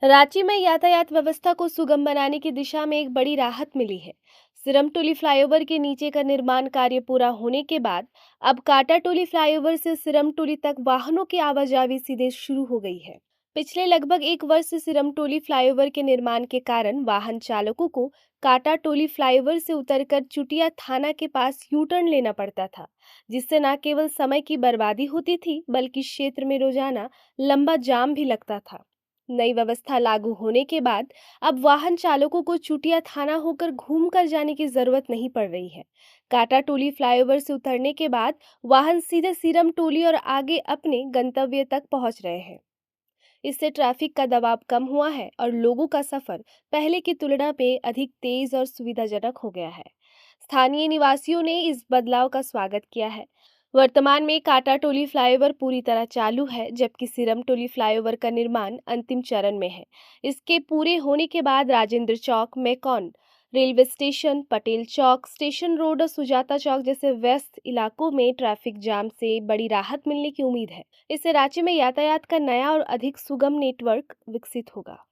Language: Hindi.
रांची में यातायात व्यवस्था को सुगम बनाने की दिशा में एक बड़ी राहत मिली है। सिरमटोली फ्लाईओवर के नीचे का निर्माण कार्य पूरा होने के बाद अब काटाटोली फ्लाईओवर से सिरमटोली तक वाहनों की आवाजाही सीधे शुरू हो गई है। पिछले लगभग एक वर्ष से सिरमटोली फ्लाईओवर के निर्माण के कारण वाहन चालकों को काटाटोली फ्लाईओवर से उतरकर चुटिया थाना के पास यू टर्न लेना पड़ता था, जिससे न केवल समय की बर्बादी होती थी बल्कि क्षेत्र में रोजाना लंबा जाम भी लगता था। नई व्यवस्था लागू होने के बाद अब वाहन चालकों को चुटिया थाना होकर घूमकर जाने की जरूरत नहीं पड़ रही है। काटाटोली फ्लाईओवर से उतरने के बाद वाहन सीधे सीरम टोली और आगे अपने गंतव्य तक पहुंच रहे हैं। इससे ट्रैफिक का दबाव कम हुआ है और लोगों का सफर पहले की तुलना में अधिक तेज और सुविधाजनक हो गया है। स्थानीय निवासियों ने इस बदलाव का स्वागत किया है। वर्तमान में काटाटोली फ्लाईओवर पूरी तरह चालू है, जबकि सिरमटोली फ्लाईओवर का निर्माण अंतिम चरण में है। इसके पूरे होने के बाद राजेंद्र चौक, मेकॉन रेलवे स्टेशन, पटेल चौक, स्टेशन रोड और सुजाता चौक जैसे व्यस्त इलाकों में ट्रैफिक जाम से बड़ी राहत मिलने की उम्मीद है। इससे रांची में यातायात का नया और अधिक सुगम नेटवर्क विकसित होगा।